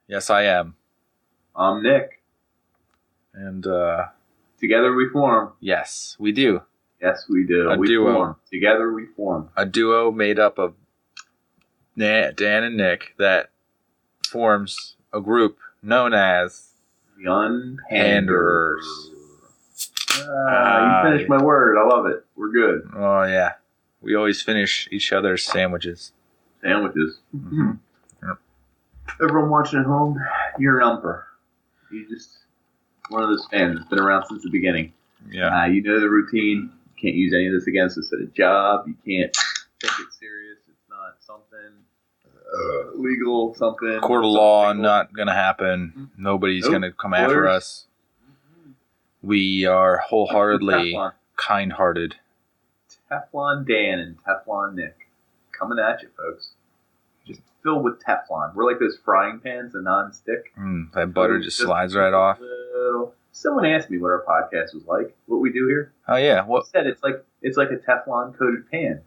Yes, I am. I'm Nick. And, together we form. yes, we do. Yes, we do. A we duo. Form. Together we form. A duo made up of Dan and Nick that forms a group known as The Panderers. You finished my word. I love it. We're good. Oh, yeah. We always finish each other's sandwiches. Sandwiches. Mm-hmm. Yep. Everyone watching at home, you're an umper. You just one of those fans that's been around since the beginning. Yeah. You know the routine. You can't use any of this against us at a job. You can't take it serious. It's not something legal, something. Court of law, not going to happen. Mm-hmm. Nobody's going to come after us. Mm-hmm. We are wholeheartedly kind-hearted. Teflon Dan and Teflon Nick coming at you, folks. Just filled with Teflon. We're like those frying pans, the non-stick. That butter just slides right off. Someone asked me what our podcast was like, what we do here. Oh yeah, what? I said it's like a Teflon coated pan.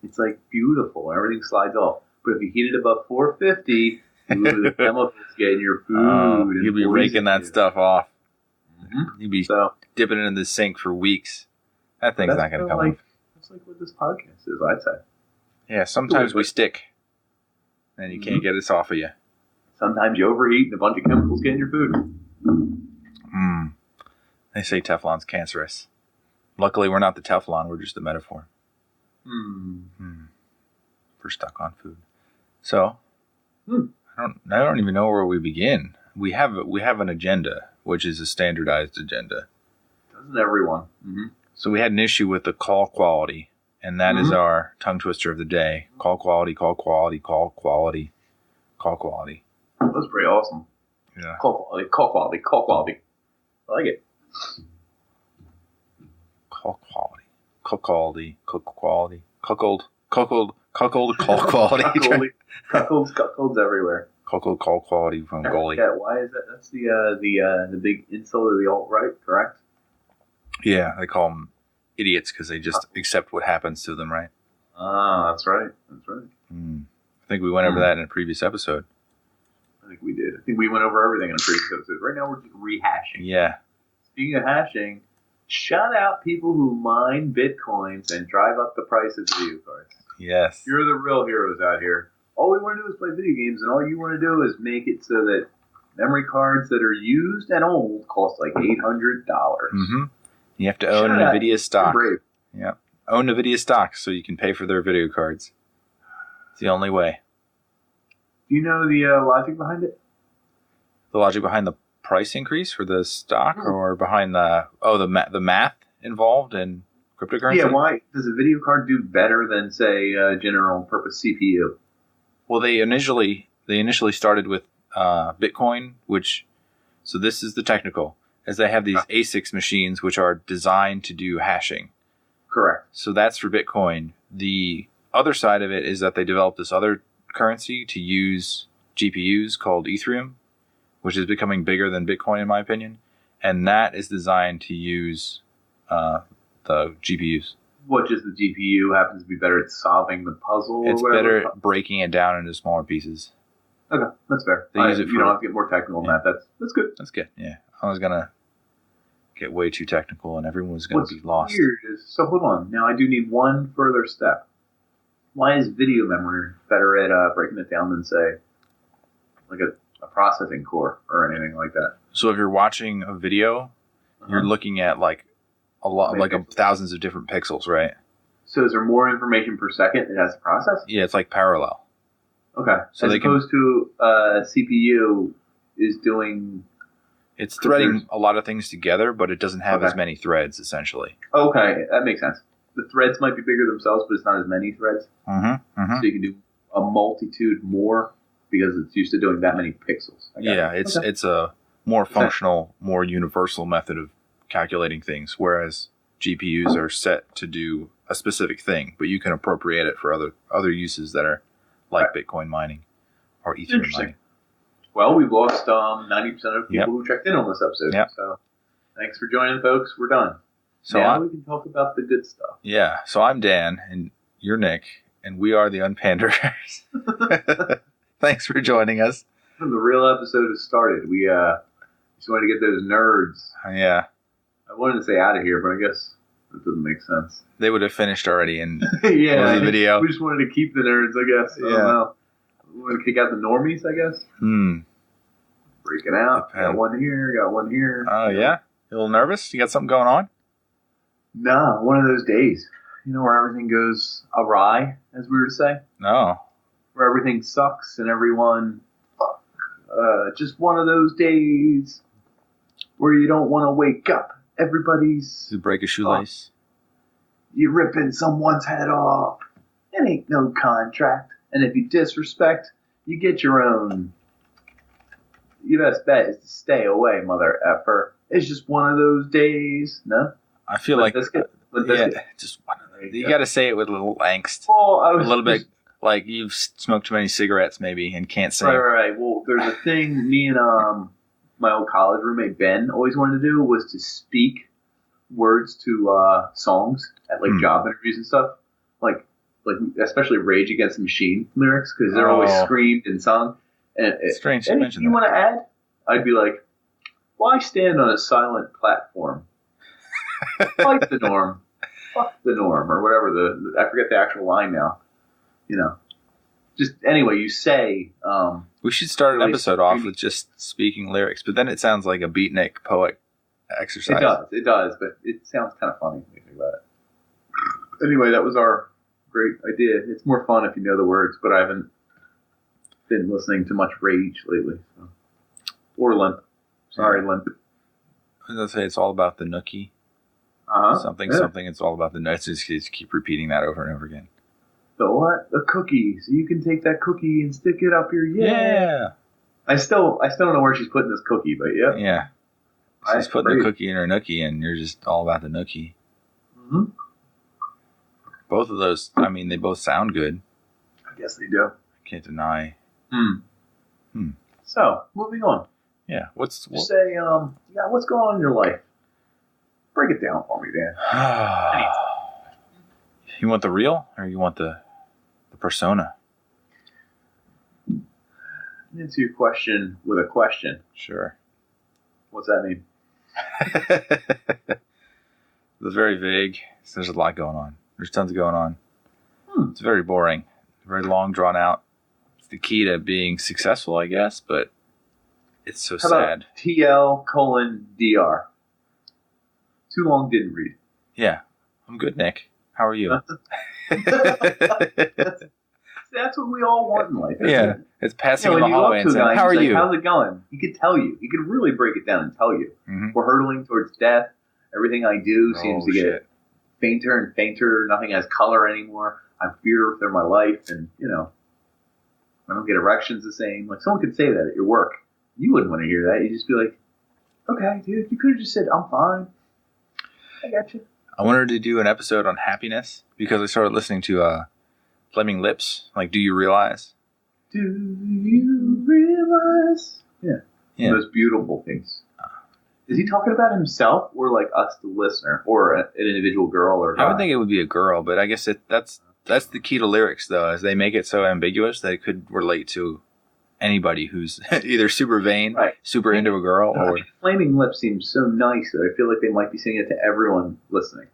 It's like beautiful. Everything slides off. But if you heat it above 450, the chemicals get in your food. You'll be raking that stuff off. Mm-hmm. You'll be dipping it in the sink for weeks. That thing's not going to come off. That's like what this podcast is, I'd say. Yeah, sometimes we stick, and you can't get us off of you. Sometimes you overheat and a bunch of chemicals get in your food. They say Teflon's cancerous. Luckily, we're not the Teflon. We're just the metaphor. For stuck on food. So, I don't even know where we begin. We have an agenda, which is a standardized agenda. Doesn't everyone? Mm-hmm. So we had an issue with the call quality, and that is our tongue twister of the day. Call quality, call quality, call quality, call quality. That was pretty awesome. Yeah. Call quality, call quality, call quality. I like it. Call quality, call quality, cuckold quality, cuckold, call quality. Cuckolds everywhere. Cuckold call quality from goalie. Yeah, why is that? That's the big insult of the alt-right, correct? Yeah, they call them idiots because they just accept what happens to them, right? Ah, that's right. That's right. I think we went over that in a previous episode. I think we did. I think we went over everything in a previous episode. Right now we're just rehashing. Yeah. Speaking of hashing, shout out people who mine bitcoins and drive up the price of video cards. Yes. You're the real heroes out here. All we want to do is play video games, and all you want to do is make it so that memory cards that are used and old cost like $800. Mm-hmm. You have to own NVIDIA stock. Yeah. Own NVIDIA stock so you can pay for their video cards. It's the only way. Do you know the logic behind it? The logic behind the price increase for the stock, or behind the math involved in cryptocurrency? Yeah, why does a video card do better than, say, a general purpose CPU? Well, they initially started with Bitcoin, so this is the technical, as they have these ASICs machines which are designed to do hashing. Correct. So that's for Bitcoin. The other side of it is that they developed this other currency to use GPUs called Ethereum, which is becoming bigger than Bitcoin in my opinion, and that is designed to use the GPUs. What, just the GPU happens to be better at solving the puzzle? It's better at breaking it down into smaller pieces. Okay, that's fair. They use it you don't have to get more technical than that. That's good. That's good. Yeah, I was gonna get way too technical, and everyone was gonna be lost. Weird is, so hold on. Now I do need one further step. Why is video memory better at breaking it down than, say, like a processing core or anything like that? So if you're watching a video, you're looking at like a lot, thousands of different pixels, right? So is there more information per second it has to process? Yeah, it's like parallel. Okay. So as opposed to CPU is doing... It's threading a lot of things together, but it doesn't have as many threads, essentially. Okay, that makes sense. The threads might be bigger themselves, but it's not as many threads. So you can do a multitude more because it's used to doing that many pixels. Yeah, it's a more functional, more universal method of calculating things, whereas GPUs are set to do a specific thing, but you can appropriate it for other uses that are like Bitcoin mining or Ethereum mining. Well, we've lost 90% of people who checked in on this episode. Yep. So thanks for joining, folks. We're done. So now we can talk about the good stuff. Yeah. So I'm Dan, and you're Nick, and we are the UnPanders. Thanks for joining us. The real episode has started. We just wanted to get those nerds. Yeah. I wanted to say out of here, but I guess that doesn't make sense. They would have finished already in yeah, the video. We just wanted to keep the nerds, I guess. I don't know. We want to kick out the normies, I guess. Break it out. Got one here, got one here. Oh, yeah? You a little nervous? You got something going on? No, one of those days. You know, where everything goes awry, as we were to say? No. Where everything sucks and everyone... just one of those days where you don't want to wake up. Everybody's... You break a shoelace? You're ripping someone's head off. It ain't no contract. And if you disrespect, you get your own. Your best bet is to stay away, mother effer. It's just one of those days. No? I feel like... Biscuit? Yeah, just one of those. You got to say it with a little angst. Well, a little bit like you've smoked too many cigarettes maybe and can't sing. Right. Well, there's a thing me and my old college roommate Ben always wanted to do was to speak words to songs at like job interviews and stuff. Like especially Rage Against the Machine lyrics because they're always screamed and sung. And strange to mention that. You want to add? I'd be like, why stand on a silent platform? Fight the norm. Fuck the norm, or whatever I forget the actual line now. You know, just anyway, you say. We should start an episode off with just speaking lyrics, but then it sounds like a beatnik poet exercise. It does, but it sounds kind of funny when you think about it. Anyway, that was our great idea. It's more fun if you know the words, but I haven't been listening to much Rage lately. So. Or Limp. Sorry, Limp. I was going to say it's all about the nookie. Something, it's all about the nuts. Just keep repeating that over and over again. The what? The cookie. So you can take that cookie and stick it up your Yeah. I still don't know where she's putting this cookie, but yeah. Yeah. She's putting the cookie in her nookie, and you're just all about the nookie. Mm-hmm. Both of those, I mean, they both sound good. I guess they do. I can't deny. So, moving on. Yeah. What's going on in your life? Break it down for me, Dan. You want the real, or you want the persona? Answer your question with a question. Sure. What's that mean? It's very vague. There's a lot going on. There's tons going on. It's very boring. Very long, drawn out. It's the key to being successful, I guess, but it's so How sad. About TL:DR. Too long, didn't read. Yeah. I'm good, Nick. How are you? That's what we all want in life. Yeah. It's passing in the hallway and saying, how are you? How's it going? He could tell you. He could really break it down and tell you. Mm-hmm. We're hurtling towards death. Everything I do seems to get fainter and fainter. Nothing has color anymore. I fear for my life. And, you know, I don't get erections the same. Like, someone could say that at your work. You wouldn't want to hear that. You'd just be like, okay, dude, you could have just said, I'm fine. I got you. I wanted to do an episode on happiness because I started listening to Flaming Lips. Like, Do You Realize? Do you realize? Yeah. The most beautiful things. Is he talking about himself or like us, the listener, or an individual girl or guy? I would think it would be a girl, but I guess that's the key to lyrics, though, is they make it so ambiguous that it could relate to anybody who's either super vain, super into a girl, or... Flaming Lips seems so nice that I feel like they might be singing it to everyone listening.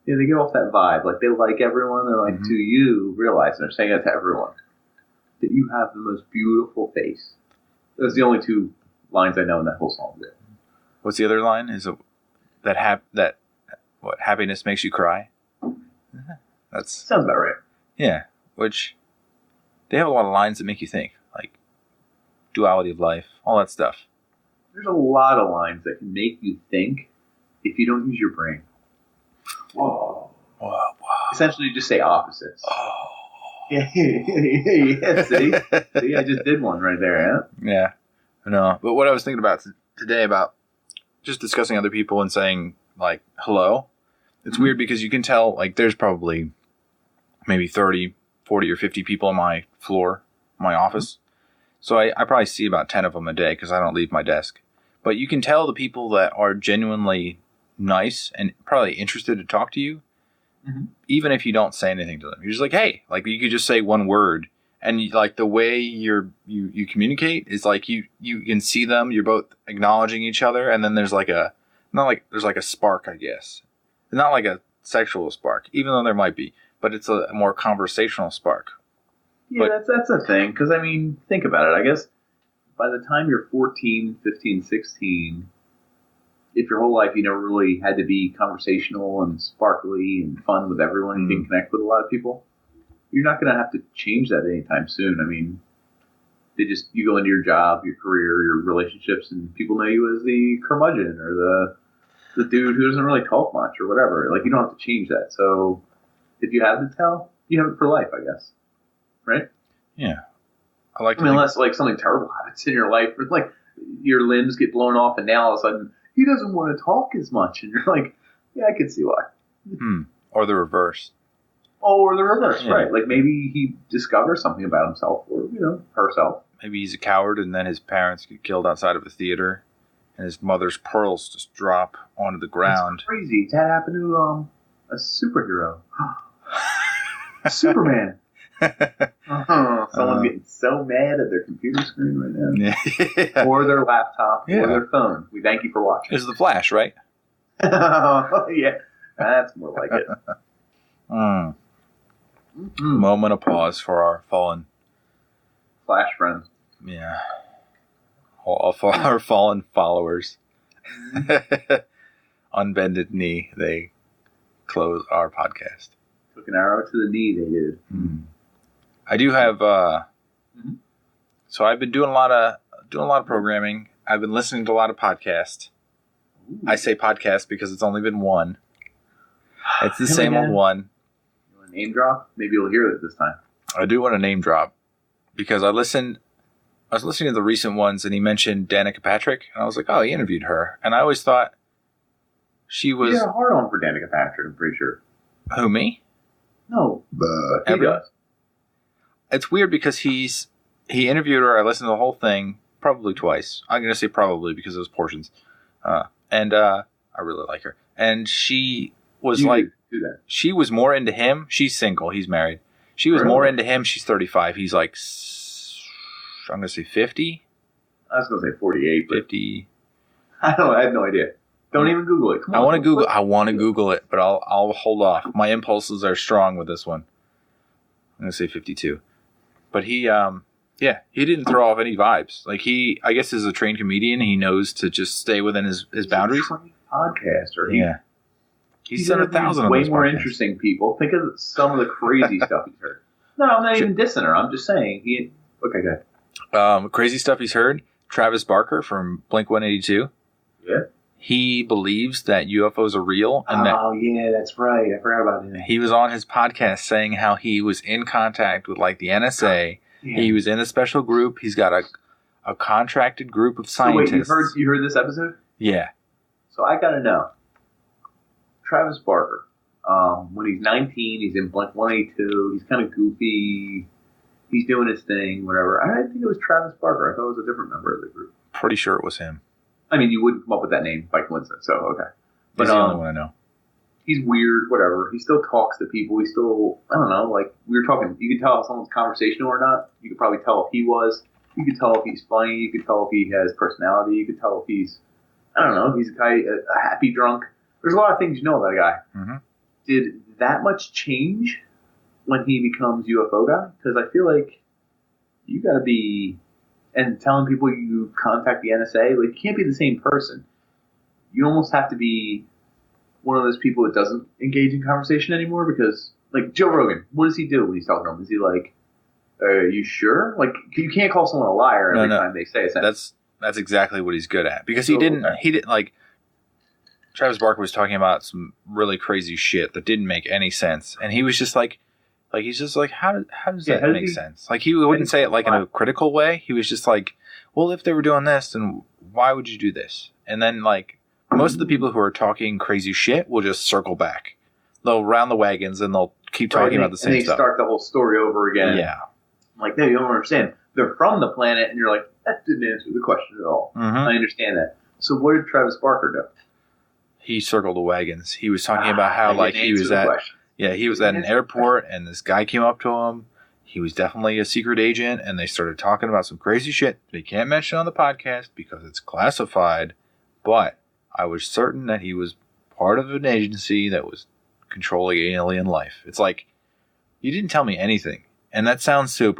Yeah, they get off that vibe. Like, they like everyone. They're like, do you realize? And they're saying it to everyone. That you have the most beautiful face. Those are the only two lines I know in that whole song. What's the other line? Is it what happiness makes you cry? That's sounds about right. Yeah, which they have a lot of lines that make you think, like duality of life, all that stuff. There's a lot of lines that can make you think if you don't use your brain. Whoa. Essentially, you just say opposites. Oh. Yeah, see, I just did one right there. Yeah, no. But what I was thinking about today about just discussing other people and saying like hello, it's weird because you can tell like there's probably maybe 30, 40, or 50 people on my floor, my office. So I probably see about 10 of them a day because I don't leave my desk. But you can tell the people that are genuinely nice and probably interested to talk to you, even if you don't say anything to them. You're just like, hey, like you could just say one word And like the way you communicate is like you can see them. You're both acknowledging each other, and then there's like a spark, I guess. Not like a sexual spark, even though there might be, but it's a more conversational spark. Yeah, that's a thing. Because, I mean, think about it. I guess by the time you're 14, 15, 16, if your whole life you never really had to be conversational and sparkly and fun with everyone and you can connect with a lot of people, you're not going to have to change that anytime soon. I mean, you go into your job, your career, your relationships, and people know you as the curmudgeon or the dude who doesn't really talk much or whatever. Like, you don't have to change that. So if you have to tell, you have it for life, I guess. Right? Yeah. Unless like something terrible happens in your life, or like your limbs get blown off, and now all of a sudden he doesn't want to talk as much, and you're like, yeah, I can see why. Or the reverse. Or the reverse, yeah. Right? Like maybe he discovers something about himself, or herself. Maybe he's a coward, and then his parents get killed outside of a theater, and his mother's pearls just drop onto the ground. That's crazy. That happened to a superhero, Superman. Someone getting so mad at their computer screen right now. Yeah. Or their laptop, or their phone. We thank you for watching. It's the Flash, right? Yeah, that's more like it. Moment of pause for our fallen Flash friends. Yeah. All our fallen followers. On bended knee, they close our podcast. Took an arrow to the knee, they did. I do have so I've been doing a lot of programming. I've been listening to a lot of podcasts. Ooh. I say podcast because it's only been one. It's the same old one. You want a name drop? Maybe you'll hear it this time. I do want a name drop because I was listening to the recent ones, and he mentioned Danica Patrick, and I was like, oh, he interviewed her. And I always thought she was... Yeah, hard on for Danica Patrick, I'm pretty sure. Who, me? No, he does. It's weird because he interviewed her. I listened to the whole thing probably twice. I'm going to say probably because it was portions. And I really like her. And she was she was more into him. She's single. He's married. She was more into him. She's 35. He's like, I'm going to say 50. I was going to say 48. 50. I have no idea. Don't even Google it. I want to Google it, but I'll hold off. My impulses are strong with this one. I'm going to say 52. But he didn't throw off any vibes. Like I guess as a trained comedian, he knows to just stay within his boundaries. He's a trained podcaster. Yeah. He's done 1,000 of way those more podcasts. Interesting people. Think of some of the crazy stuff he's heard. No, I'm not even dissing her. I'm just saying okay, go ahead. Crazy stuff he's heard. Travis Barker from Blink-182. Yeah. He believes that UFOs are real. And yeah, that's right. I forgot about him. He was on his podcast saying how he was in contact with like the NSA. Yeah. He was in a special group. He's got a contracted group of scientists. So wait, you heard this episode? Yeah. So I got to know. Travis Barker, when he's 19, he's in Blink-182. He's kind of goofy. He's doing his thing, whatever. I didn't think it was Travis Barker. I thought it was a different member of the group. Pretty sure it was him. I mean, you wouldn't come up with that name by coincidence, so okay. But he's the only one I know. He's weird, whatever. He still talks to people. He still, I don't know, like, we were talking, you could tell if someone's conversational or not. You could probably tell if he was. You could tell if he's funny. You could tell if he has personality. You could tell if he's, I don't know, if he's a guy, a happy drunk. There's a lot of things you know about a guy. Mm-hmm. Did that much change when he becomes UFO guy? Because I feel like you got to be... And telling people you contact the NSA, like, you can't be the same person. You almost have to be one of those people that doesn't engage in conversation anymore because, like, Joe Rogan, what does he do when he's talking to him? Is he like, are you sure? Like, you can't call someone a liar every time they say a sentence. That's exactly what he's good at. Because he didn't, like, Travis Barker was talking about some really crazy shit that didn't make any sense. And he was just like, he's just like, how does that make sense? Like, he wouldn't say it like in a critical way. He was just like, well, if they were doing this, then why would you do this? And then, like, most of the people who are talking crazy shit will just circle back. They'll round the wagons and they'll keep talking about the same stuff. And they start the whole story over again. Yeah. Like, no, you don't understand. They're from the planet, and you're like, that didn't answer the question at all. Mm-hmm. I understand that. So what did Travis Barker do? He circled the wagons. He was talking about how, like, he was at... Yeah, he was at an airport, and this guy came up to him. he was definitely a secret agent, and they started talking about some crazy shit they can't mention on the podcast because it's classified. But I was certain that he was part of an agency that was controlling alien life. It's like, you didn't tell me anything. And that sounds so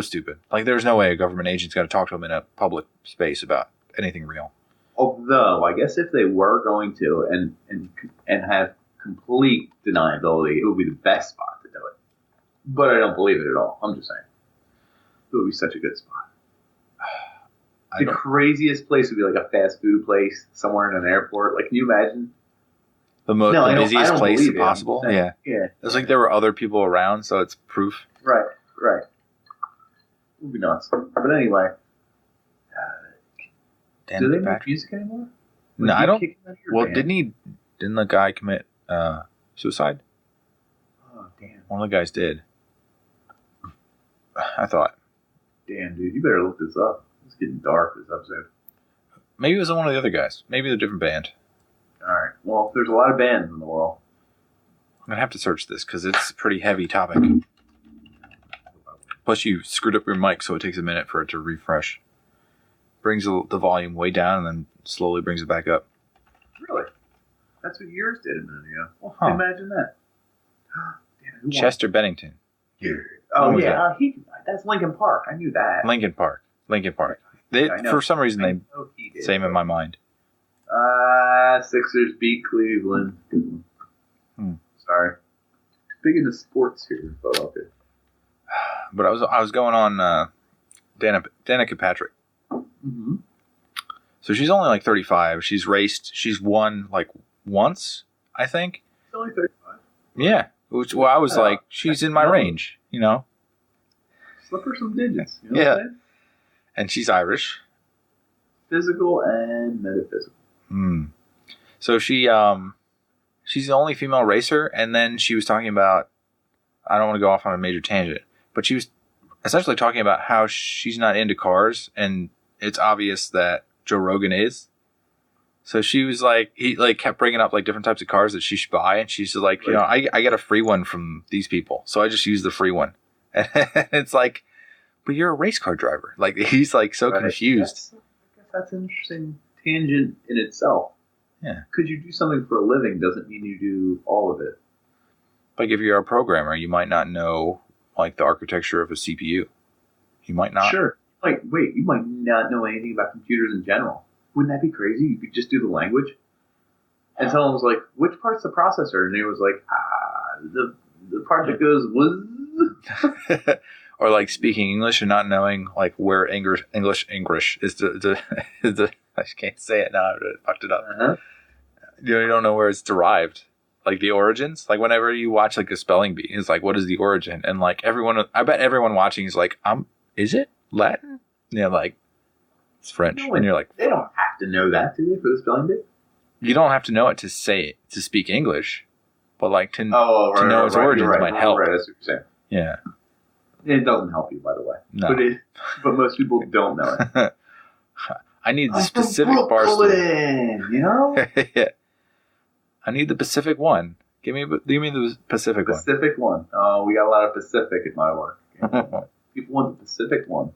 stupid. Like, there's no way a government agent's got to talk to him in a public space about anything real. Although, I guess if they were going to and have complete deniability, it would be the best spot to do it. But I don't believe it at all. I'm just saying. It would be such a good spot. The craziest place would be like a fast food place somewhere in an airport. Like, can you imagine? The busiest place possible? Yeah. It's like there were other people around, so it's proof. Right. It would be nuts. But anyway. Do they make music anymore? No, I don't. Well, didn't the guy commit suicide? Oh, damn. One of the guys did. I thought. Damn, dude. You better look this up. It's getting dark this episode. Maybe it was one of the other guys. Maybe they're a different band. All right. Well, there's a lot of bands in the world. I'm going to have to search this because it's a pretty heavy topic. Plus, you screwed up your mic, so it takes a minute for it to refresh. Brings the volume way down and then slowly brings it back up. Really? That's what yours did a minute ago. Well, imagine that. Damn, Chester Bennington. Oh, yeah. That's Linkin Park. I knew that. Linkin Park. For some reason, they same in my mind. Sixers beat Cleveland. Sorry. Big into sports here in Philadelphia. But I was going on Danica Patrick. Mm-hmm. So she's only like 35. She's raced. She's won like once, I think. She's only 35. Yeah. Well, I was like, she's in my range, you know? Slip her some digits. You know what I'm saying? And she's Irish. Physical and metaphysical. So she's the only female racer, and then she was talking about, I don't want to go off on a major tangent, but she was essentially talking about how she's not into cars, and it's obvious that Joe Rogan is. So she was like, he like kept bringing up like different types of cars that she should buy, and she's like, you know, I get a free one from these people, so I just use the free one. And it's like, but you're a race car driver. Like, he's like so confused. I guess that's an interesting tangent in itself. Yeah. Because you do something for a living doesn't mean you do all of it. Like, if you're a programmer, you might not know like the architecture of a CPU. You might not. Sure. Like, wait, you might not know anything about computers in general. Wouldn't that be crazy? You could just do the language. And someone was like, which part's the processor? And it was like, the part that goes whiz. Or like speaking English and not knowing like where English is the I can't say it now. I fucked it up. Uh-huh. You don't know where it's derived. Like the origins. Like whenever you watch like a spelling bee, it's like, what is the origin? And like I bet everyone watching is like, is it Latin? Yeah, like it's French. No, and you're like, they don't have to know that, do they, for the spelling bee? You don't have to know it to say it, to speak English. But like to know its origins might help. Right, that's what you're saying. Yeah. It doesn't help you, by the way. No. But most people don't know it. I need the specific Barstool. You know? Yeah. I need the Pacific one. Give me the Pacific one. Pacific one. Oh, we got a lot of Pacific in my work. People want the Pacific one.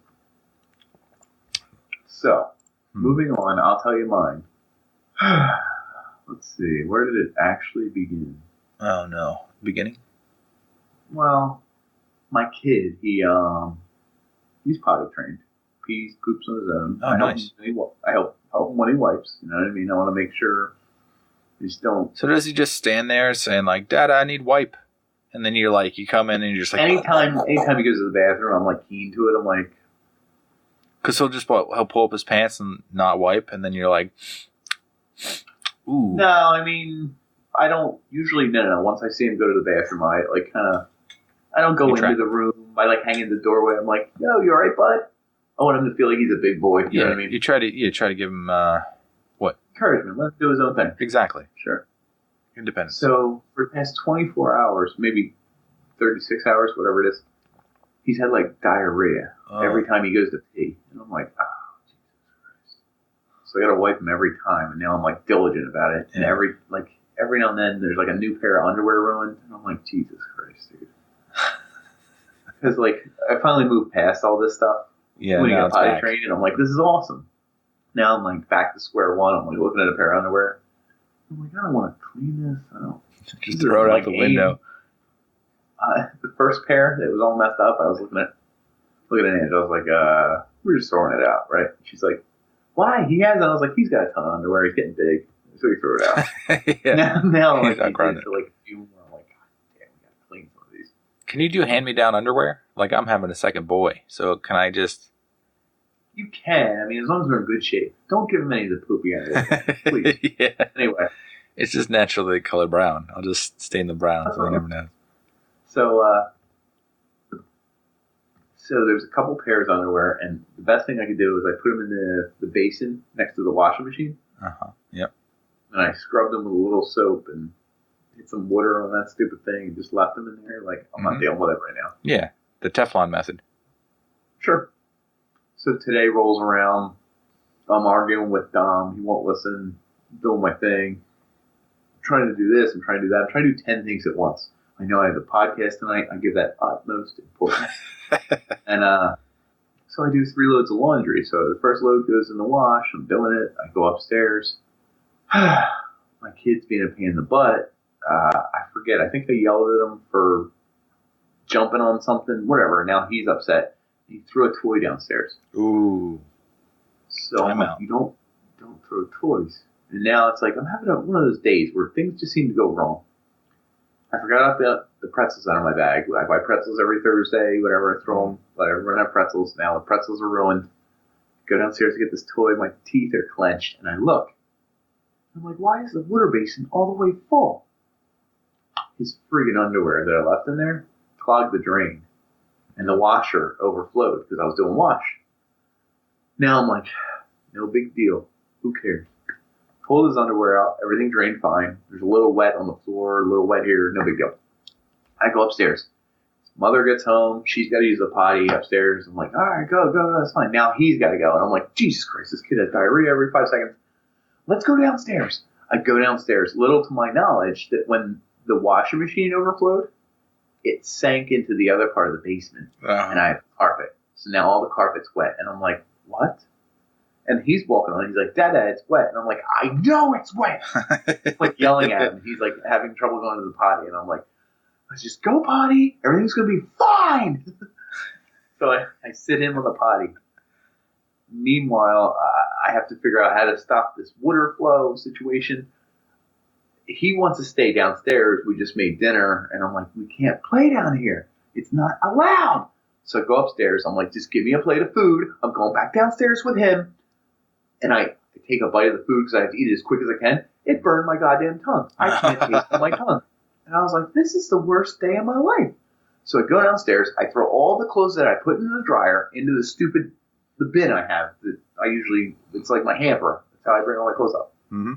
So, moving on, I'll tell you mine. Let's see. Where did it actually begin? Oh, no. Beginning? Well, my kid, he's potty-trained. Pees, poops on his own. Oh, nice. I help him when he wipes. You know what I mean? I want to make sure he just don't. So does he just stand there saying, like, Dad, I need wipe? And then you're like, you come in and you're just like... Anytime he goes to the bathroom, I'm like keen to it. I'm like... Because he'll pull up his pants and not wipe, and then you're like... Ooh. No, I mean, I don't usually... No. Once I see him go to the bathroom, I like kind of... I don't go into the room. I like hang in the doorway. I'm like, yo, you all right, bud? I want him to feel like he's a big boy. You know what I mean? You try to give him what? Encouragement. Let him do his own thing. Exactly. Sure. Independence. So for the past 24 hours, maybe 36 hours, whatever it is, he's had like diarrhea every time he goes to pee. And I'm like, Jesus Christ. So I got to wipe him every time. And now I'm like diligent about it. And every now and then there's like a new pair of underwear ruined. And I'm like, Jesus Christ, dude. Because, like, I finally moved past all this stuff. Yeah, when you now get it's potty back. trained, and I'm like, this is awesome. Now I'm like back to square one. I'm like looking at a pair of underwear. I'm like, I don't want to clean this. I don't. Just throw it out the window. The first pair that was all messed up, I was looking at Ange. I was like, we're just throwing it out, right? She's like, why? He has it. I was like, he's got a ton of underwear. He's getting big, so we threw it out. Yeah. Now like, He's outgrown it. like a few more. I'm like, God damn, we gotta clean some of these. Can you do hand-me-down underwear? Like, I'm having a second boy, so can I just... You can. I mean, as long as we're in good shape. Don't give him any of the poopy underwear, please. Yeah. Anyway. It's just naturally colored brown. I'll just stain the brown, so I never know. So there's a couple pairs of underwear, and the best thing I could do is I put them in the basin next to the washing machine. Yep. And I scrubbed them with a little soap and hit some water on that stupid thing and just left them in there. Like, I'm not dealing with it right now. Yeah, the Teflon method. Sure. So today rolls around. I'm arguing with Dom. He won't listen. I'm doing my thing. I'm trying to do this. I'm trying to do that. I'm trying to do 10 things at once. I know I have a podcast tonight. I give that utmost importance. And so I do 3 loads of laundry. So the first load goes in the wash. I'm doing it. I go upstairs. My kid's being a pain in the butt. I forget. I think I yelled at him for jumping on something. Whatever. Now he's upset. He threw a toy downstairs. Ooh. So I'm like, you don't throw toys. And now it's like I'm having one of those days where things just seem to go wrong. I forgot about the pretzels out of my bag. I buy pretzels every Thursday, whatever. I throw them, whatever. We're going to have pretzels. Now the pretzels are ruined. Go downstairs to get this toy. My teeth are clenched. And I look. I'm like, why is the water basin all the way full? His friggin' underwear that I left in there clogged the drain. And the washer overflowed because I was doing wash. Now I'm like, no big deal. Who cares? Pulled his underwear out. Everything drained fine. There's a little wet on the floor, a little wet here. No big deal. I go upstairs. Mother gets home. She's got to use the potty upstairs. I'm like, all right, go. That's fine. Now he's got to go. And I'm like, Jesus Christ, this kid has diarrhea every 5 seconds. Let's go downstairs. I go downstairs. Little to my knowledge that when the washing machine overflowed, it sank into the other part of the basement. And I have carpet. So now all the carpet's wet. And I'm like, what? And he's walking on. He's like, Dada, it's wet. And I'm like, I know it's wet. Like yelling at him. He's like having trouble going to the potty. And I'm like, let's just go potty. Everything's going to be fine. So I sit him on the potty. Meanwhile, I have to figure out how to stop this water flow situation. He wants to stay downstairs. We just made dinner. And I'm like, we can't play down here. It's not allowed. So I go upstairs. I'm like, just give me a plate of food. I'm going back downstairs with him. And I take a bite of the food because I have to eat it as quick as I can. It burned my goddamn tongue. I can't taste it on my tongue. And I was like, this is the worst day of my life. So I go downstairs. I throw all the clothes that I put in the dryer into the bin I have. That I usually, it's like my hamper. That's how I bring all my clothes up. Mm-hmm.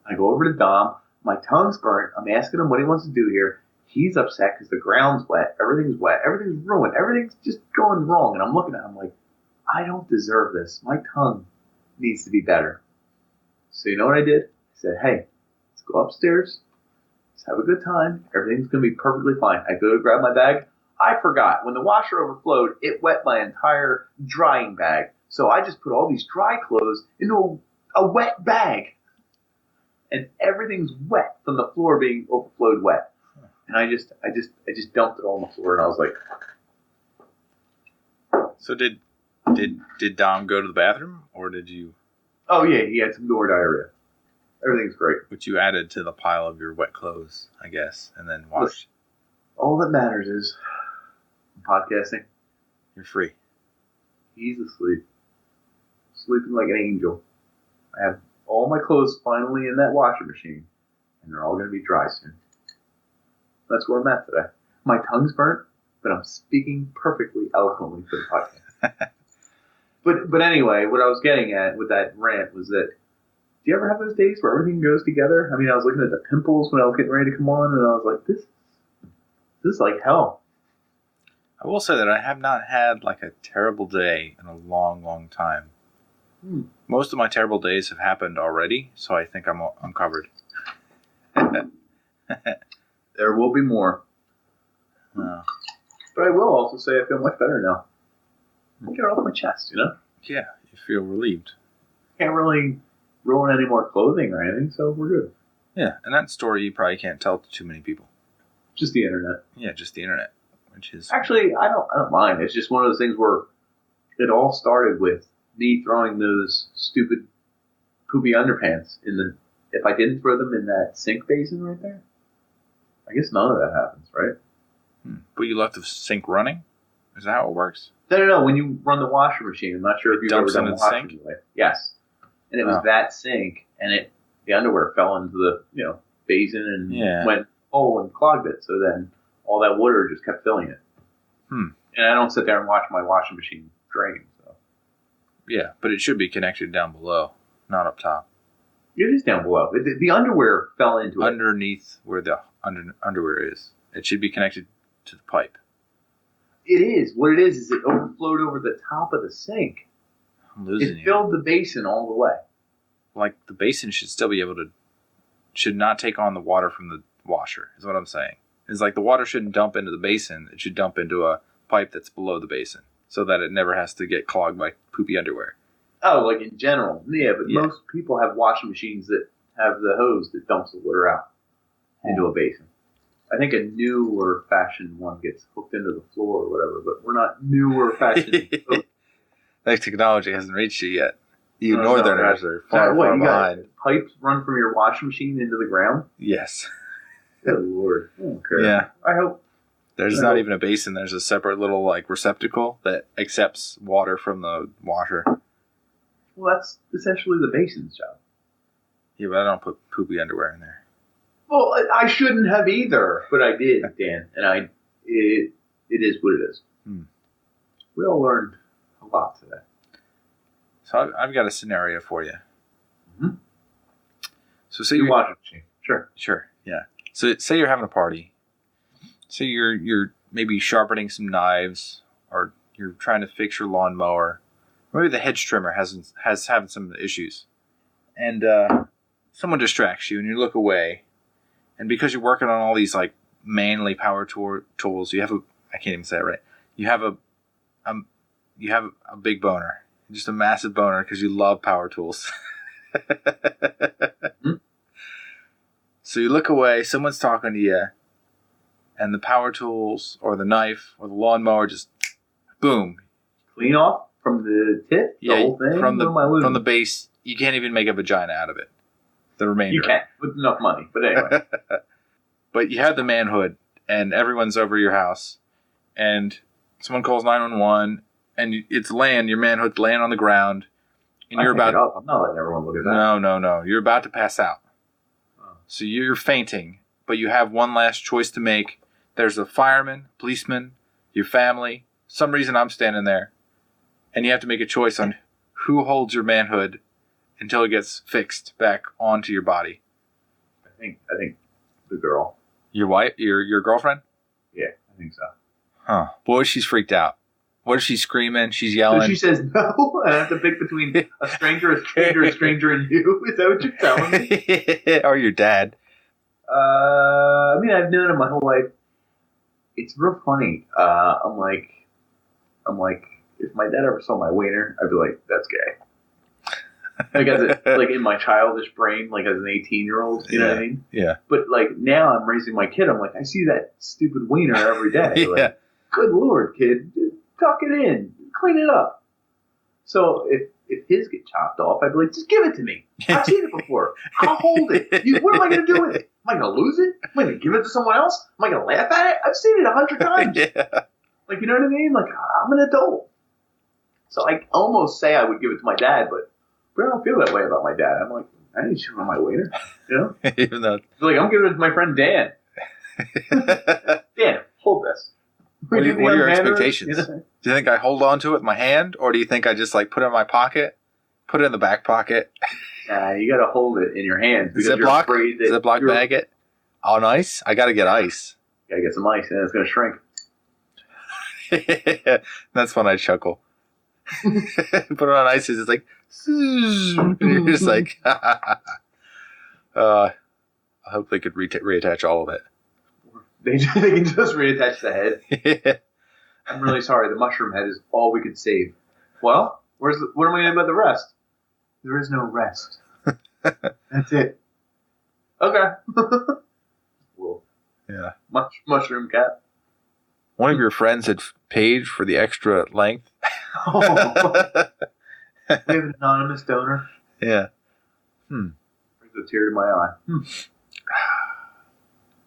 I go over to Dom. My tongue's burnt. I'm asking him what he wants to do here. He's upset because the ground's wet. Everything's wet. Everything's ruined. Everything's just going wrong. And I'm looking at him like, I don't deserve this. My tongue needs to be better. So you know what I did? I said, hey, let's go upstairs. Let's have a good time. Everything's going to be perfectly fine. I go to grab my bag. I forgot. When the washer overflowed, it wet my entire drying bag. So I just put all these dry clothes into a wet bag. And everything's wet from the floor being overflowed wet. And I just dumped it all on the floor, and I was like. So did Dom go to the bathroom, or did you? Oh yeah, he had some door diarrhea. Everything's great. Which you added to the pile of your wet clothes, I guess, and then washed. All that matters is I'm podcasting. You're free. He's asleep, sleeping like an angel. I have all my clothes finally in that washing machine, and they're all going to be dry soon. That's where I'm at today. My tongue's burnt, but I'm speaking perfectly eloquently for the podcast. But anyway, what I was getting at with that rant was that, do you ever have those days where everything goes together? I mean, I was looking at the pimples when I was getting ready to come on, and I was like, this is like hell. I will say that I have not had like a terrible day in a long, long time. Most of my terrible days have happened already, so I think I'm covered. There will be more. Oh. But I will also say I feel much better now. Get it off my chest, Yeah, you feel relieved. Can't really ruin any more clothing or anything, so we're good. Yeah, and that story you probably can't tell to too many people. Just the internet. Yeah, just the internet, which is actually I don't mind. It's just one of those things where it all started with me throwing those stupid poopy underpants if I didn't throw them in that sink basin right there. I guess none of that happens, right? But you left the sink running? Is that how it works? No. When you run the washer machine, I'm not sure if you've ever done a washer machine. Yes. And it was that sink, and the underwear fell into the basin and went and clogged it. So then all that water just kept filling it. And I don't sit there and watch my washing machine drain. So. Yeah, but it should be connected down below, not up top. It is down below. The underwear fell into it. Underneath where the underwear is. It should be connected to the pipe. It is. What it is it overflowed over the top of the sink. I'm losing It filled the basin all the way. Like, the basin should still be able to... should not take on the water from the washer, is what I'm saying. It's like the water shouldn't dump into the basin. It should dump into a pipe that's below the basin so that it never has to get clogged by poopy underwear. Oh, like in general. Yeah, but most people have washing machines that have the hose that dumps the water out into a basin. I think a newer fashioned one gets hooked into the floor or whatever, but we're not newer fashioned. That technology hasn't reached you yet. You northerners are far behind. Pipes run from your washing machine into the ground? Yes. Good Lord. I don't care. Yeah. I hope. There's not even a basin. There's a separate little receptacle that accepts water from the washer. Well, that's essentially the basin's job. Yeah, but I don't put poopy underwear in there. Well, I shouldn't have either, but I did, Dan. And it is what it is. We all learned a lot today. So I've got a scenario for you. Mm-hmm. So say you're washing machine. Sure, yeah. So say you're having a party. Say you're maybe sharpening some knives, or you're trying to fix your lawnmower. Maybe the hedge trimmer has having some issues, and someone distracts you, and you look away. And because you're working on all these manly power tools, you have I can't even say it right. You have a big boner, just a massive boner because you love power tools. So you look away, someone's talking to you, and the power tools or the knife or the lawnmower just boom, clean off from the tip. The whole thing from the base. You can't even make a vagina out of it. The remainder. You can with enough money, but anyway. But you have the manhood, and everyone's over your house, and someone calls 911, and your manhood's laying on the ground, and you're about. I'm not letting everyone look at that. No. You're about to pass out. Oh. So you're fainting, but you have one last choice to make. There's a fireman, policeman, your family. For some reason I'm standing there, and you have to make a choice on who holds your manhood until it gets fixed back onto your body. I think the girl. Your wife? Your girlfriend? Yeah, I think so. Huh. Boy, she's freaked out. What is she screaming? She's yelling. So she says no, and I have to pick between a stranger, and you. Is that what you're telling me? Or your dad. I mean, I've known him my whole life. It's real funny. I'm like, if my dad ever saw my wiener, I'd be like, that's gay. Like in my childish brain, like as an 18-year-old, you know what I mean? Yeah. But now I'm raising my kid. I'm like, I see that stupid wiener every day. Yeah. Like, good Lord, kid, tuck it in, clean it up. So if his get chopped off, I'd be like, just give it to me. I've seen it before. I'll hold it. What am I going to do with it? Am I going to lose it? Am I going to give it to someone else? Am I going to laugh at it? I've seen it 100 times. Yeah. You know what I mean? I'm an adult. So I almost say I would give it to my dad, but I don't feel that way about my dad. I'm like, I need to show him my wiener. You know? Even though... I'm giving it to my friend Dan. Dan, hold this. What are your expectations? You know? Do you think I hold on to it with my hand, or do you think I just put it in my pocket, put it in the back pocket? Nah, you got to hold it in your hands. Ziploc? Ziploc bag it? On ice? I got to get ice. Got to get some ice, and it's going to shrink. That's when I chuckle. Put it on ice, it's like, you're just like, I hope they could reattach all of it. They can just reattach the head. Yeah. I'm really sorry. The mushroom head is all we could save. Well, what am I going to do about the rest? There is no rest. That's it. Okay. Well, yeah. Mushroom cat. One of your friends had paid for the extra length. Oh. We have an anonymous donor. Yeah. Brings a tear to my eye.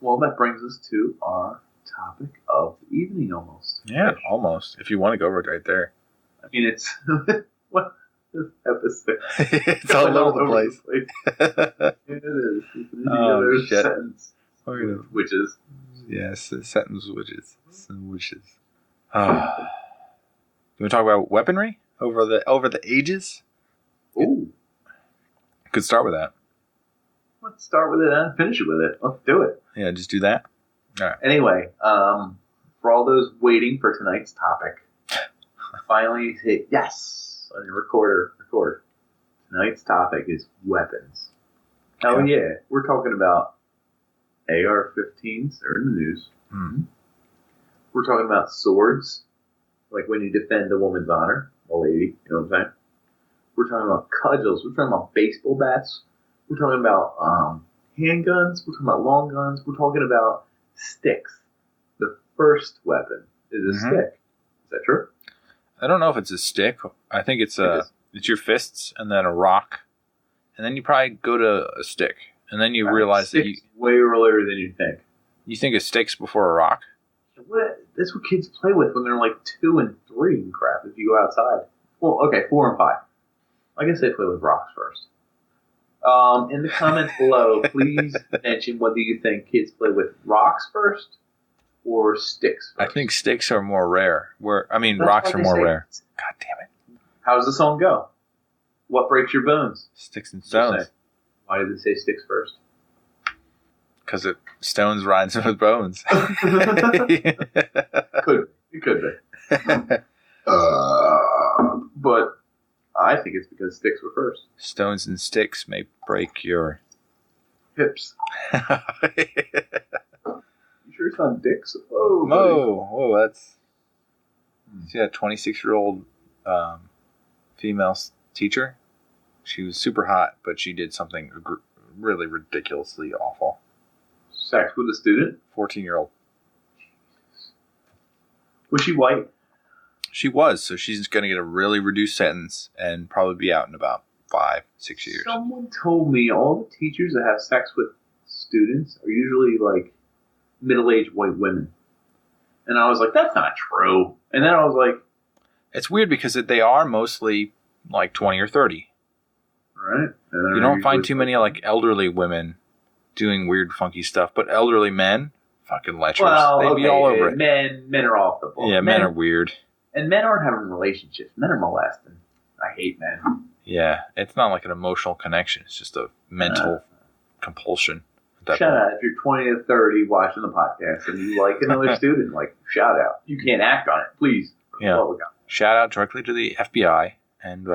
Well, that brings us to our topic of the evening almost. Yeah, almost. If you want to go right there. I mean, it's... what? This episode. It's all over the place. It is. It's shit. Sentence. Witches. Yes, sentence witches. Some witches. You want to talk about weaponry over the ages? Ooh. Could start with that. Let's start with it and finish it with it. Let's do it. Yeah, just do that. All right. Anyway, for all those waiting for tonight's topic, finally hit yes on your recorder. Record. Tonight's topic is weapons. Hell yeah. We're talking about AR-15s. They're in the news. Mm-hmm. We're talking about swords, like when you defend a woman's honor, a lady, you know what I'm saying? We're talking about cudgels. We're talking about baseball bats. We're talking about handguns. We're talking about long guns. We're talking about sticks. The first weapon is a stick. Is that true? I don't know if it's a stick. I think it's your fists and then a rock. And then you probably go to a stick. And then you realize that you... way earlier than you think. You think of sticks before a rock? That's what kids play with when they're like 2 and 3 and crap if you go outside. Well, okay, 4 and 5. I guess they play with rocks first. In the comments below, please mention whether you think kids play with rocks first or sticks first. I think sticks are more rare. Rocks are more rare. God damn it. How does the song go? What breaks your bones? Sticks and stones. Why did it say sticks first? Because stones rhymes with bones. It could be. But I think it's because sticks were first. Stones and sticks may break your hips. You sure it's not dicks? Oh, whoa, that's... See that 26-year-old female teacher? She was super hot, but she did something really ridiculously awful. Sex with a student? 14-year-old. Was she white? She was, so she's going to get a really reduced sentence and probably be out in about 5-6 years. Someone told me all the teachers that have sex with students are usually like middle-aged white women. And I was like, that's not true. And then I was like... It's weird because they are mostly like 20 or 30. Right. You don't find too many like elderly women doing weird, funky stuff, but elderly men, fucking lechers. Well, they'd be all over it. Men are off the ball. Yeah, men are weird. And men aren't having relationships. Men are molesting. I hate men. Yeah, it's not like an emotional connection. It's just a mental compulsion. Shout out if you're 20 to 30 watching the podcast and you like another student, like shout out. You can't act on it, please. Yeah. Shout out directly to the FBI and.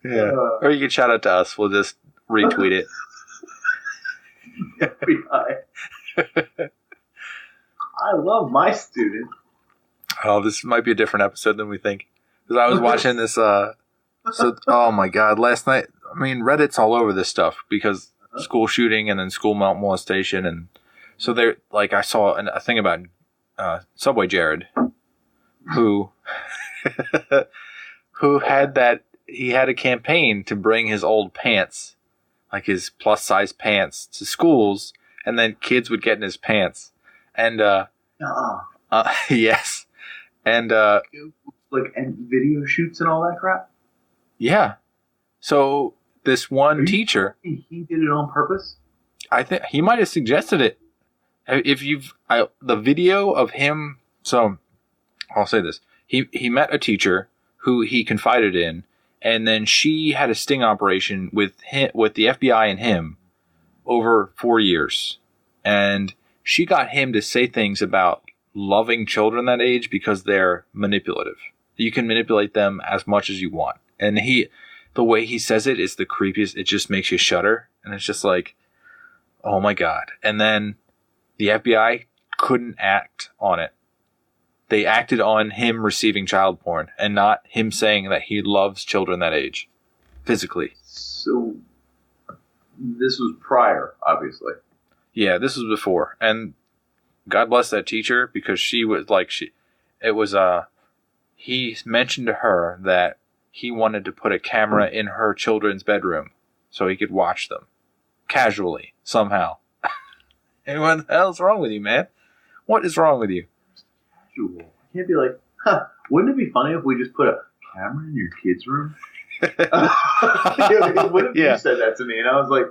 Yeah. Or you can shout out to us. We'll just retweet it. FBI. I love my student. Oh, this might be a different episode than we think. Because I was watching this. Oh my God! Last night, Reddit's all over this stuff because school shooting and then school molestation, and so they're like, I saw a thing about Subway Jared, who had that. He had a campaign to bring his old pants, like his plus size pants, to schools, and then kids would get in his pants, and yes, and and video shoots and all that crap. Yeah. So this one teacher, he did it on purpose. I think he might have suggested it. If the video of him, so I'll say this: he met a teacher who he confided in, and then she had a sting operation with the FBI and him over 4 years, and she got him to say things about loving children that age because they're manipulative. You can manipulate them as much as you want. And the way he says it is the creepiest. It just makes you shudder. And it's just like, Oh my God. And then the FBI couldn't act on it. They acted on him receiving child porn and not him saying that he loves children that age. Physically. So, this was prior, obviously. Yeah, this was before. And God bless that teacher, because she was like, he mentioned to her that he wanted to put a camera in her children's bedroom so he could watch them. Casually. Somehow. And what the hell's wrong with you, man? What is wrong with you? Casual. I can't be like, wouldn't it be funny if we just put a camera in your kid's room? What if you said that to me? And I was like,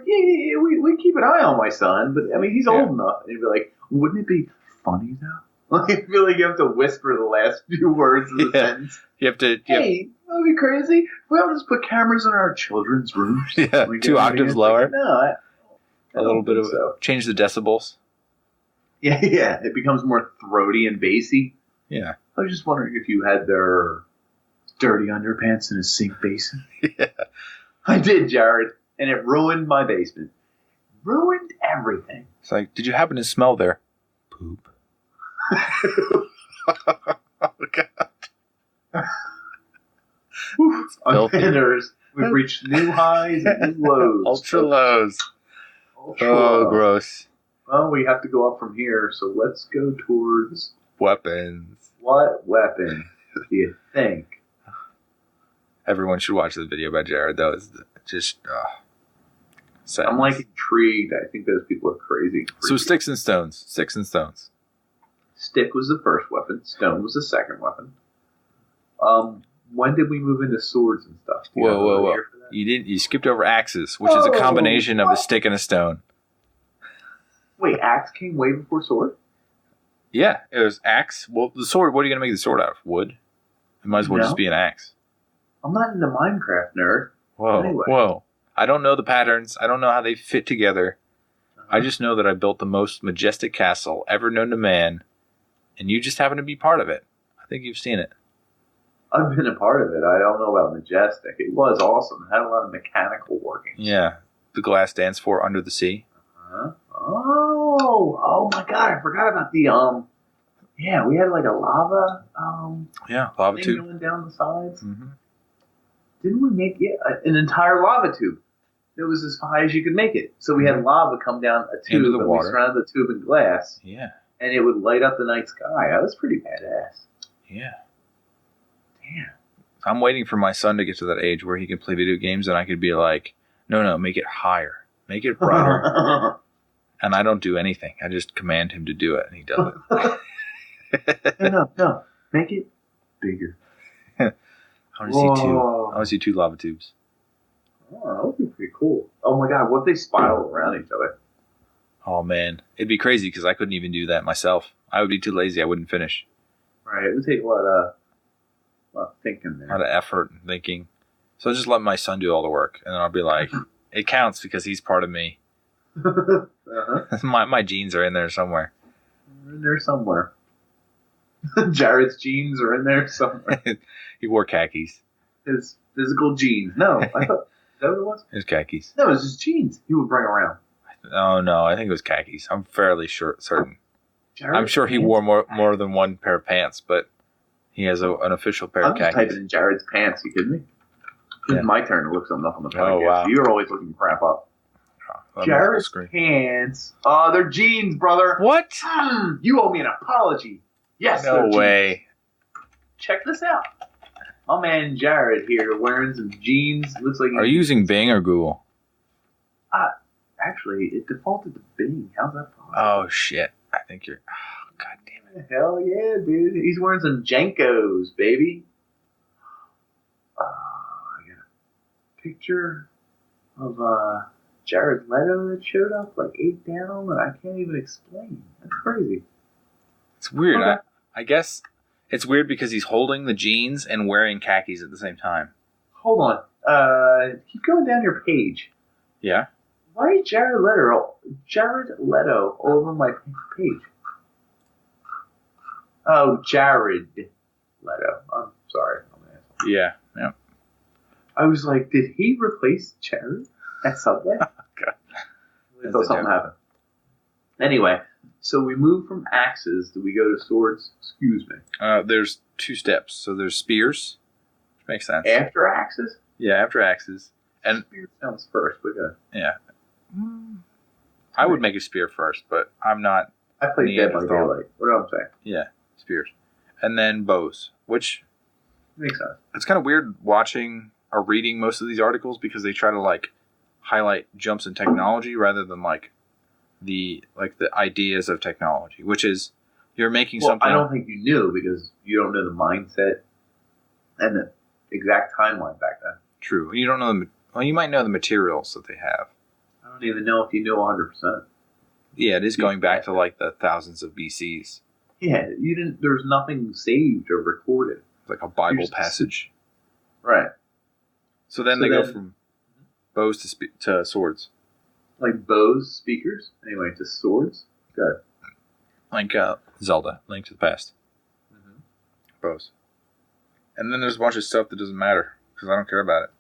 yeah, we keep an eye on my son, but I mean, he's old enough. And he'd be like, wouldn't it be funny though? Like, I feel like you have to whisper the last few words of the sentence. You have to. Hey, that would be crazy. We all just put cameras in our children's rooms. Yeah, 2 octaves lower. Like, no, a little bit of change the decibels. Yeah, it becomes more throaty and bassy. Yeah. I was just wondering if you had their dirty underpants in a sink basin. Yeah. I did, Jared, and it ruined my basement. Ruined everything. It's like, did you happen to smell their poop? Oh, God. Offenders, we've reached new highs and new lows. Ultra lows. Oh, gross. Well, we have to go up from here, so let's go towards... weapons. What weapon do you think? Everyone should watch the video by Jared, though. It's just... I'm, like, intrigued. I think those people are crazy. So sticks and stones. Sticks and stones. Stick was the first weapon. Stone was the second weapon. When did we move into swords and stuff? Whoa. You skipped over axes, which is a combination of a stick and a stone. Wait, axe came way before sword? Yeah, it was axe. Well, the sword, what are you going to make the sword out of? Wood? It might as well just be an axe. I'm not into Minecraft, nerd. Whoa. I don't know the patterns. I don't know how they fit together. I just know that I built the most majestic castle ever known to man, and you just happen to be part of it. I think you've seen it. I've been a part of it. I don't know about majestic. It was awesome. It had a lot of mechanical workings. Yeah. The glass stands for under the sea. Oh my God! I forgot about the Yeah, we had like a lava lava thing tube going down the sides. Mm-hmm. Didn't we make an entire lava tube? It was as high as you could make it. So we had lava come down a tube, into the water. We surrounded the tube in glass. Yeah. And it would light up the night sky. That was pretty badass. Yeah. Damn. I'm waiting for my son to get to that age where he can play video games and I could be like, no, make it higher. Make it brighter. And I don't do anything. I just command him to do it and he does it. No. Make it bigger. I want to see two. I want to see 2 lava tubes. Oh, that would be pretty cool. Oh my God, what if they spiral around each other? Oh man, it'd be crazy because I couldn't even do that myself. I would be too lazy. I wouldn't finish. Right, it would take a lot of thinking there. A lot of effort and thinking. So I'll just let my son do all the work, and then I'll be like, it counts because he's part of me. My genes are in there somewhere. They're in there somewhere. Jared's genes are in there somewhere. He wore khakis. His physical genes. No, I thought, is that what it was? His khakis. No, it was his jeans he would bring around. Oh, no, I think it was khakis. I'm fairly certain. Jared's I'm sure he wore more than one pair of pants, but he has an official pair of khakis. I'm just typing in Jared's pants. You kidding me? It's my turn to look something up on the podcast. Oh, wow. You're always looking crap up. Jared's pants. Oh, they're jeans, brother. What? You owe me an apology. Yes, no way. Check this out. My man Jared here wearing some jeans. Looks like. Are you using Bing or Google? Actually, it defaulted to Bing. How's that possible? Oh shit! I think you're. Oh, God damn it! Hell yeah, dude! He's wearing some Jankos, baby. I got a picture of Jared Leto that showed up like 8 down that I can't even explain. That's crazy. It's weird. Okay. I guess it's weird because he's holding the jeans and wearing khakis at the same time. Hold on. Keep going down your page. Yeah. Why is Jared Leto over my page? Oh, Jared Leto. I'm sorry. Yeah. I was like, did he replace Jared at Subway? God. I thought something happened. Anyway, so we move from axes. Do we go to swords? Excuse me. There's 2 steps. So there's spears, which makes sense. After axes? Yeah, after axes. And spear sounds first. We go. Yeah. I would make a spear first, but I'm not. I played Dead by Daylight. What am I saying? Yeah, spears. And then bows, which makes sense. It's kind of weird watching or reading most of these articles because they try to like highlight jumps in technology rather than like the ideas of technology, which is you're making something. I don't think you knew because you don't know the mindset and the exact timeline back then. True. You don't know well, you might know the materials that they have. I don't even know if you know 100%. Yeah, it is going back to like the thousands of BCs. Yeah, you didn't. There's nothing saved or recorded. It's like a Bible passage, right? So then they go from bows to swords. Like bows, speakers. Anyway, to swords. Good. Like Zelda, Link to the Past. Mm-hmm. Bows. And then there's a bunch of stuff that doesn't matter because I don't care about it.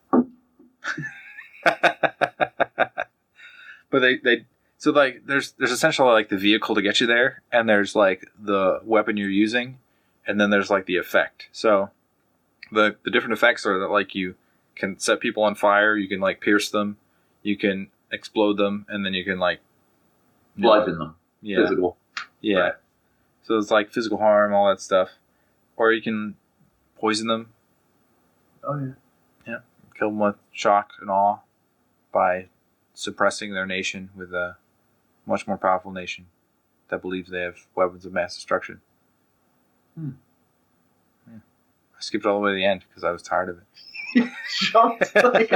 But they so like there's essentially like the vehicle to get you there, and there's like the weapon you're using, and then there's like the effect. So the different effects are that like you can set people on fire, you can like pierce them, you can explode them, and then you can like bludgeon them. Yeah. Physical. Yeah. Right. So it's like physical harm, all that stuff. Or you can poison them. Oh yeah. Yeah. Kill them with shock and awe by suppressing their nation with a much more powerful nation that believes they have weapons of mass destruction. Yeah. I skipped all the way to the end because I was tired of it. Jumped like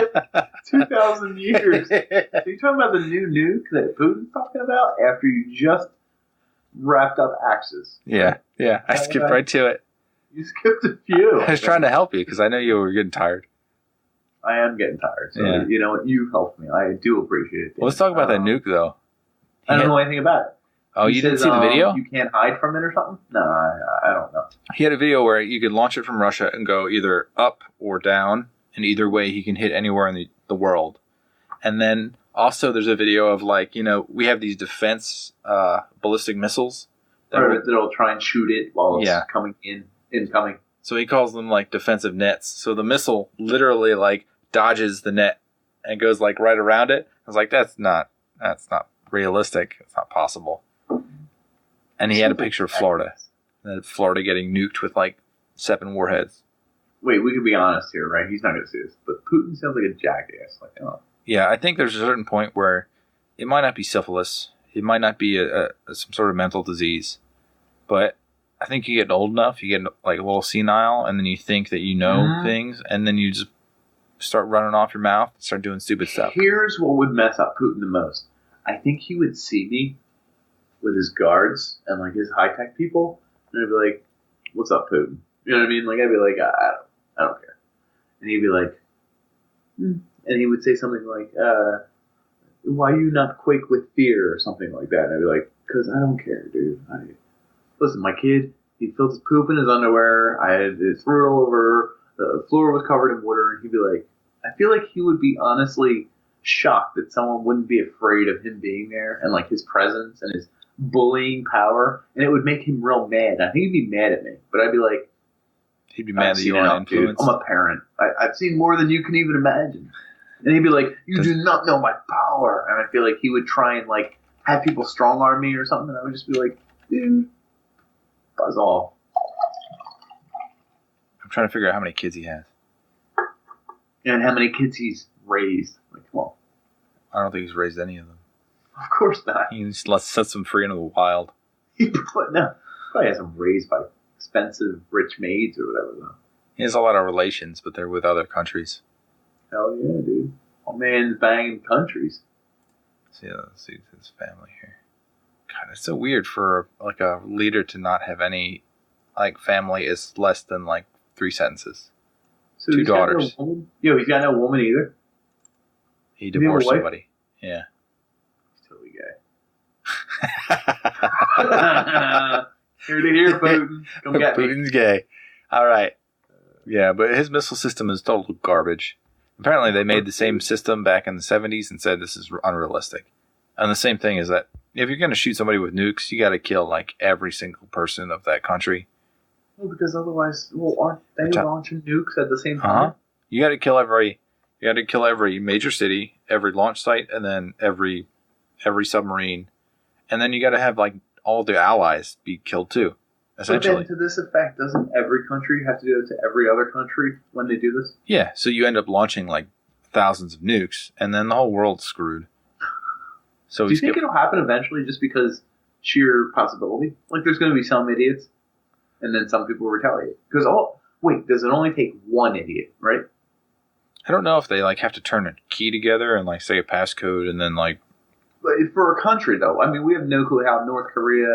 2,000 years. Are you talking about the new nuke that Putin's talking about after you just wrapped up axes? Yeah, yeah. I skipped right to it. You skipped a few. I was trying to help you because I know you were getting tired. I am getting tired. So, you know what? You've helped me. I do appreciate it. Well, let's talk about that nuke, though. I don't know anything about it. Oh, you didn't see the video? You can't hide from it or something? No, I don't know. He had a video where you could launch it from Russia and go either up or down, and either way he can hit anywhere in the world. And then also there's a video of like, you know, we have these defense ballistic missiles. That'll try and shoot it while it's coming incoming. So he calls them like defensive nets. So the missile literally like dodges the net and goes like right around it. I was like, that's not realistic. It's not possible. And he had a picture of Florida. Florida getting nuked with like 7 warheads. Wait, we could be honest here, right? He's not going to see this, but Putin sounds like a jackass. Like, oh. Yeah, I think there's a certain point where it might not be syphilis. It might not be some sort of mental disease. But I think you get old enough, you get like a little senile, and then you think that you know things, and then you just start running off your mouth and start doing stupid stuff. Here's what would mess up Putin the most. I think he would see me with his guards and like his high-tech people, and I'd be like, what's up, Putin? You know what I mean? Like, I'd be like, I don't care. And he'd be like, and he would say something like, why you not quake with fear or something like that? And I'd be like, because I don't care, dude. Listen, my kid, he filled his poop in his underwear. It threw it all over. The floor was covered in water. And he'd be like, I feel like he would be honestly shocked that someone wouldn't be afraid of him being there and like his presence and his bullying power. And it would make him real mad. I think he'd be mad at me. But I'd be like, he'd be mad that you aren't influenced. I'm a parent. I've seen more than you can even imagine. And he'd be like, you do not know my power. And I feel like he would try and like have people strong arm me or something. And I would just be like, dude, buzz off. I'm trying to figure out how many kids he has. And how many kids he's raised. Like, come on. I don't think he's raised any of them. Of course not. He just sets them free into the wild. He probably has them raised by expensive rich maids or whatever, though. He has a lot of relations, but they're with other countries. Hell yeah, dude. My man's banging countries. Let's see his family here. God, it's so weird for like a leader to not have any, like, family is less than like 3 sentences. So 2 daughters. No woman? Yo, he's got no woman either. He divorced somebody. Yeah. He's totally gay. Here to hear, Putin. Come get me. Putin's gay. All right. Yeah, but his missile system is total garbage. Apparently, they made the same system back in the 70s and said this is unrealistic. And the same thing is that if you're going to shoot somebody with nukes, you got to kill like every single person of that country. Well, because otherwise, aren't they launching nukes at the same time? Uh-huh. You got to kill every major city, every launch site, and then every submarine, and then you got to have like all the allies be killed too. Essentially. But then, to this effect, doesn't every country have to do it to every other country when they do this? Yeah. So you end up launching like thousands of nukes, and then the whole world's screwed. So do you think it'll happen eventually, just because sheer possibility? Like, there's going to be some idiots, and then some people retaliate. Because does it only take one idiot, right? I don't know if they like have to turn a key together and like say a passcode and then like. But for a country, though, I mean, we have no clue how North Korea,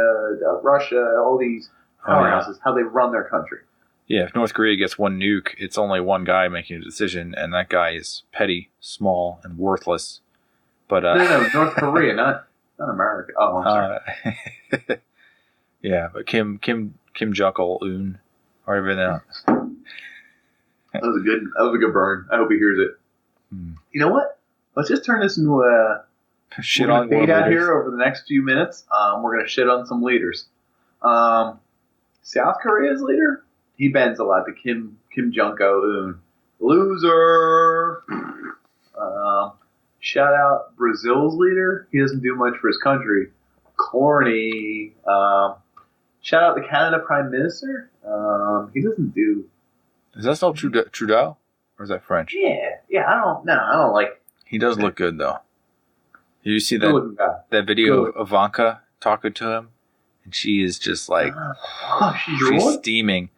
Russia, all these powerhouses, how they run their country. Yeah, if North Korea gets one nuke, it's only one guy making a decision, and that guy is petty, small, and worthless. But no, North Korea, not America. Oh, I'm sorry. Yeah, but Kim Jong-un, or everything else. That was a good burn. I hope he hears it. You know what? Let's just turn this into a shit on fade out here over the next few minutes. We're gonna shit on some leaders. South Korea's leader, he bends a lot to Kim Jong-un. Loser. Shout out Brazil's leader. He doesn't do much for his country. Corny. Shout out the Canada Prime Minister. He doesn't do. Is that still Trudeau? Or is that French? Yeah. I don't like. He does look good though. Did you see that video of Ivanka talking to him? And she is just like she's steaming.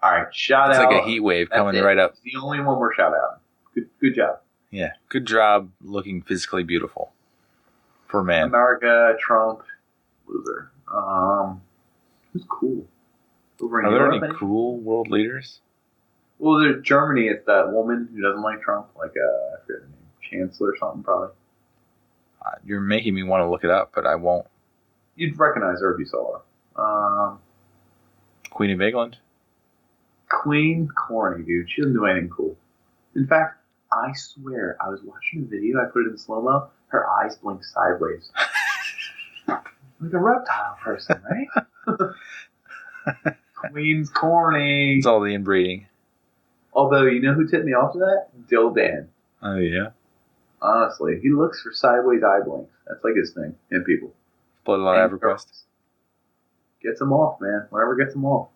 All right, shout out. It's like a heat wave coming right up. It's the only one we're shout out. Good job. Yeah, good job looking physically beautiful for a man. America, Trump, loser. Who's cool? Are there any cool world leaders? Well, there's Germany. It's that woman who doesn't like Trump, like I forget her name, Chancellor or something, probably. You're making me want to look it up, but I won't. You'd recognize her if you saw her. Queen of England. Queen, corny, dude. She doesn't do anything cool. In fact, I swear, I was watching a video, I put it in slow-mo, her eyes blink sideways. Like a reptile person, right? Queen's corny. It's all the inbreeding. Although, you know who tipped me off to that? Dill Dan. Oh, yeah? Honestly, he looks for sideways eye blinks. That's like his thing in people. Blood on EverQuest. Gets them off, man. Whatever gets them off.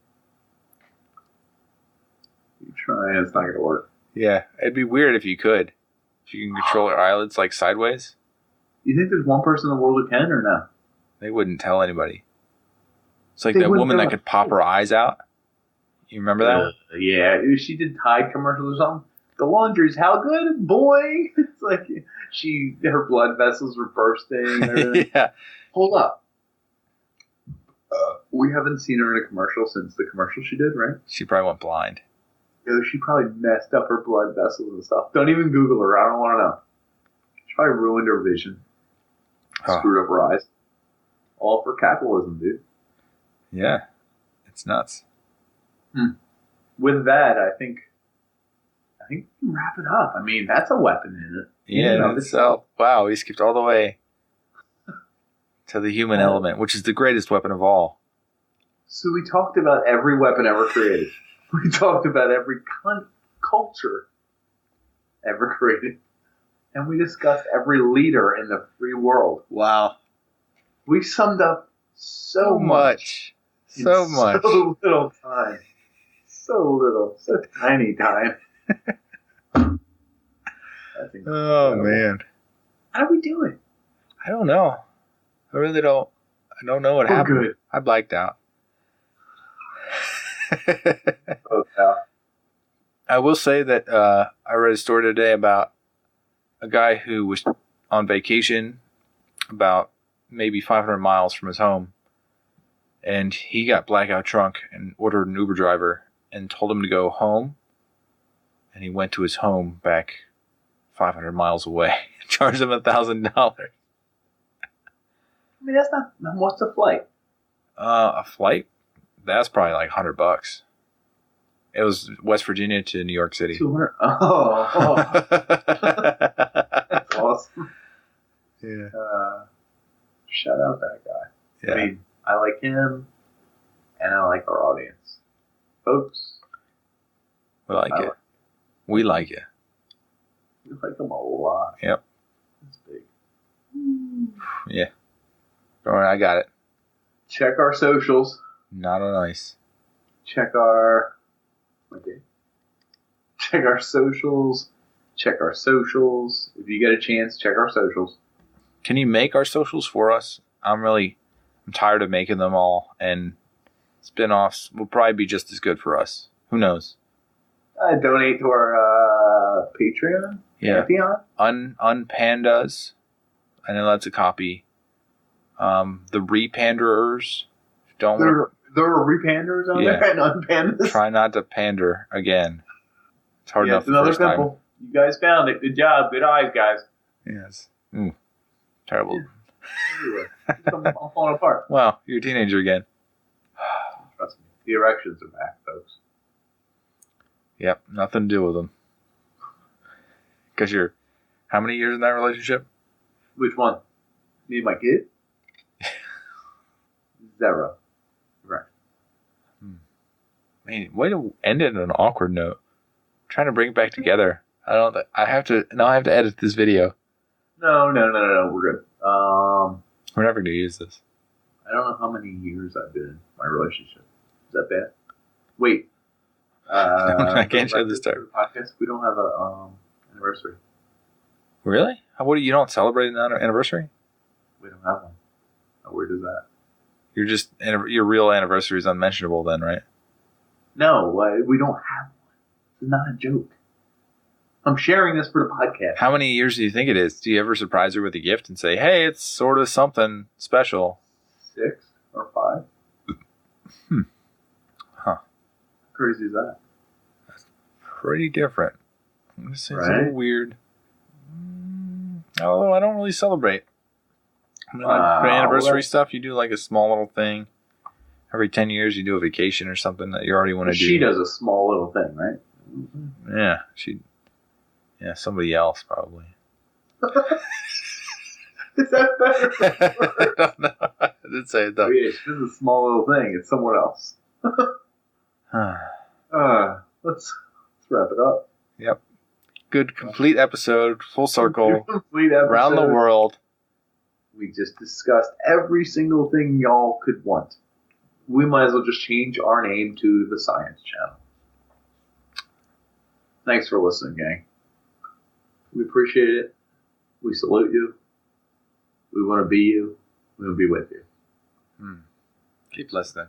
You try, it's not going to work. Yeah, it'd be weird if you could. If you can control your eyelids like sideways. You think there's one person in the world who can or no? They wouldn't tell anybody. It's like that woman that could pop her eyes out. You remember that? Yeah, she did Tide commercials or something. The laundry's how good, boy. It's like her blood vessels were bursting and everything. Yeah. Hold up. We haven't seen her in a commercial since the commercial she did, right? She probably went blind. She probably messed up her blood vessels and stuff. Don't even Google her. I don't want to know. She probably ruined her vision. Screwed up her eyes. All for capitalism, dude. Yeah. It's nuts. With that, I think we can wrap it up. I mean, that's a weapon, isn't it? Yeah. Wow, we skipped all the way to the human element, which is the greatest weapon of all. So we talked about every weapon ever created. We talked about every culture ever created. And we discussed every leader in the free world. Wow. We summed up so much. So much. So little time. So tiny time. Oh, man. How do we do it? I don't know. I really don't. I don't know what happened. Good. I blacked out. I will say that I read a story today about a guy who was on vacation about maybe 500 miles from his home, and he got blackout drunk and ordered an Uber driver and told him to go home, and he went to his home back 500 miles away. Charged him $1,000. I mean, that's not. What's the flight? A flight? That's probably like $100. It was West Virginia to New York City. 200. Oh. That's awesome. Yeah. Shout out that guy. Yeah. I mean, I like him, and I like our audience. Folks. We like it. We like it. We like him a lot. Yep. That's big. Yeah. Don't worry, I got it. Check our socials. Not on ice. Check our... Okay. Check our socials. Check our socials. If you get a chance, check our socials. Can you make our socials for us? I'm tired of making them all, and spin-offs will probably be just as good for us. Who knows? Donate to our Patreon. Yeah. Pantheon. UnPandas. I know that's a copy. The repanderers. There are repanders on there and unpandas. Try not to pander again. It's hard enough the another first pimple. time. You guys found it. Good job. Good eyes, guys. Yes. Terrible. Everywhere. I'm falling apart. Wow, you're a teenager again. Trust me. The erections are back, folks. Yep, nothing to do with them. Because you're, how many years in that relationship? Which one? Me and my kid? 0. Right. Man, way to end it on an awkward note. I'm trying to bring it back together. I have to edit this video. No. We're good. We're never going to use this. I don't know how many years I've been in my relationship. Is that bad? Wait. I can't show this time. Podcast. We don't have a anniversary. Really? You don't celebrate an anniversary? We don't have one. How weird is that? Your real anniversary is unmentionable then, right? No, we don't have one. It's not a joke. I'm sharing this for the podcast. How many years do you think it is? Do you ever surprise her with a gift and say, hey, it's sort of something special? 6 or 5. Huh. How crazy is that? That's pretty different. This is right? a little weird. Although I don't really celebrate. I mean, like for anniversary stuff, you do like a small little thing. Every 10 years, you do a vacation or something that you already want to do. She does a small little thing, right? Yeah, somebody else probably. Is that better? I don't know. I didn't say it though. Oh, yeah, she does a small little thing. It's someone else. Let's wrap it up. Yep. Good, complete episode, full circle, complete episode. Around the world. We just discussed every single thing y'all could want. We might as well just change our name to the Science Channel. Thanks for listening, gang. We appreciate it. We salute you. We want to be you. We want to be with you. Keep listening.